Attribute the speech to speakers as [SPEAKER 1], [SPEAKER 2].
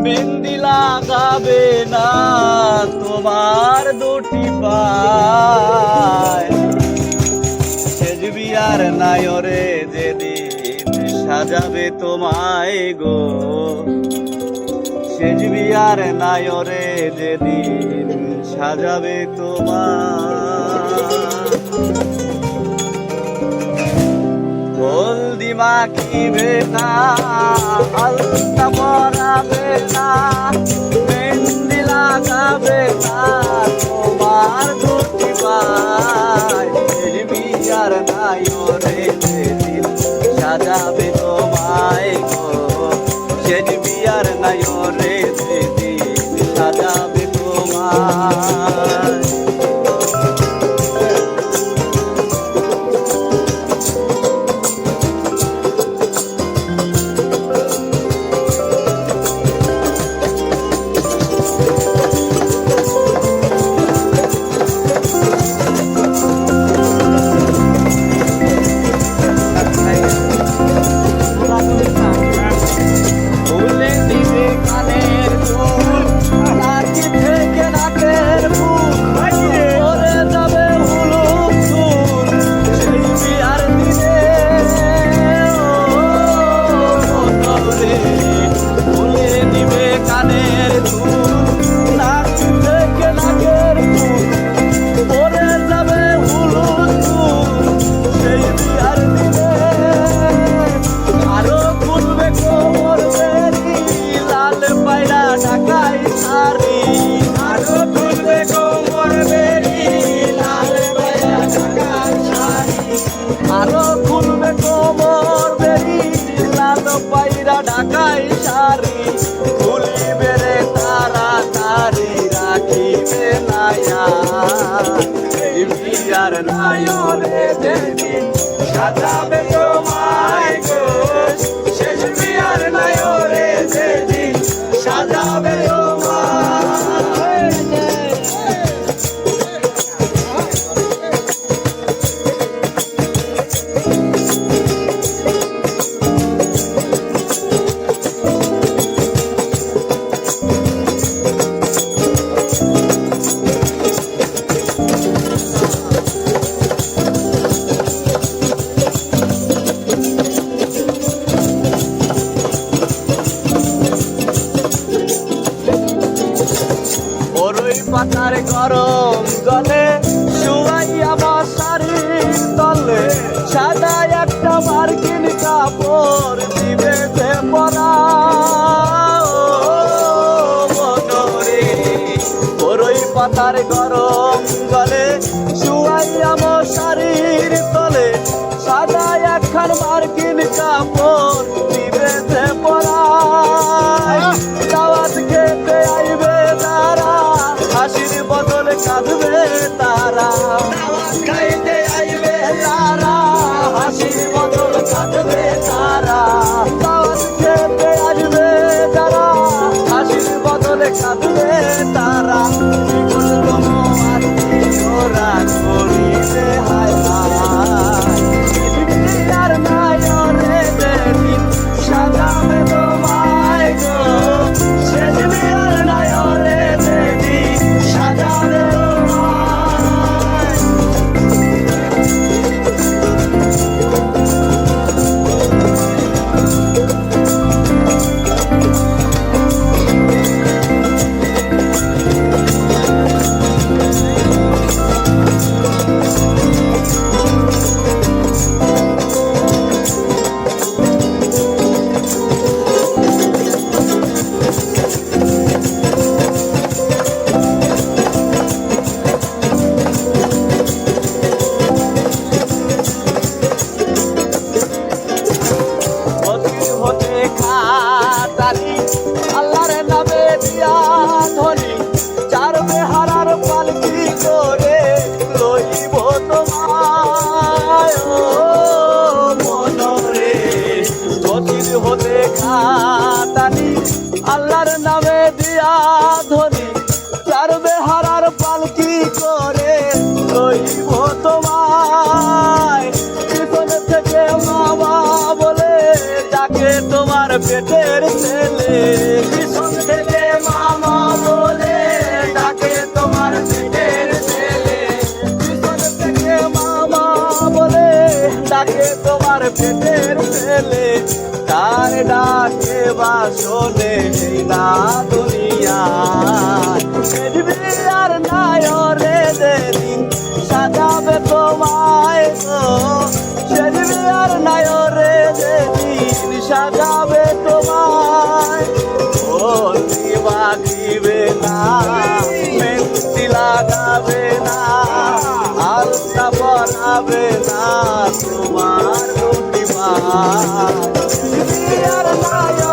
[SPEAKER 1] মেহেন্দি লাগাবে না তোমার দুটি পায়, সেজ বিয়ার নায়রে যেদিন সাজাবে তোমায় গো, সেজ বিয়ার নায়রে যেদিন সাজাবে তোমায়। হলদি মাখিবে না, আলতা পরাবে না, মেহেন্দি লাগাবে না তোমার দুটি পায়, সেজ বিয়ার নায়রে যেদিন সাজাবে তোমায় গো, সেজ বিয়ার নায়রে যেদিন সাজাবে তোমায়। আরো খুলবে কোমর বেরি লাল পায়রা ঢাকাই শাড়ি, খুলিবে রে তাড়াতাড়ি রাখিবে নায়া, এই বিয়ার নায়রে যেদিন সাজাবে তোমায় গো, শেষ বিয়ার নায়রে যেদিন সাজাবে তোমায়। পাতার গরম গলে শুয়াইয়া মশারির তলে, সাদা একটা মার্কিন কাপড় দিবে যে পরা মনরে, বড়ই পাতার গরম গলে শুয়াইয়া মশারির তলে, সাদা একখান মার্কিন কাপড় দিবে যে পরা, দাওয়াত খেতে আইবে তারা, হাসির বদলে কাঁদবে তারা, খাইতে আইবে তারা, হাসির বদলে কাঁদবে তারা, দাওয়াত খেতে আসবে তারা, হাসির বদলে কাঁদবে তারা, বিকলতম আত্মীয়রা করিবে হায় হায়, বিয়ার নায়রে যেদিন সাজাবে তোমায় গো, শেষ বিয়ার নায়রে যেদিন সাজাবে তোমায়। আল্লাহর নামে দিয়া ধনি, চার বেহারার পালকি করে লইব তোমায় মনরে, গতির হতে খাতানি আল্লাহর নামে দিয়া ধনি, চার বেহারার পালকি করে লইব তোমায়, পিছন থেকে মা বলে ডাকে তোমার পেটের ছেলে, পিছন তার ডাকে বাসনে না দুনিয়া সেজবি আর নাই রে যেদিন সাজাবে তোমায় গো সেজবি আর নাই রে যেদিন সাজাবে তোমায় বলতি বাঁধিবে না মেহেন্দি লাগাবে না আলতা পরাবে না তোমার দুটি মা আর নাই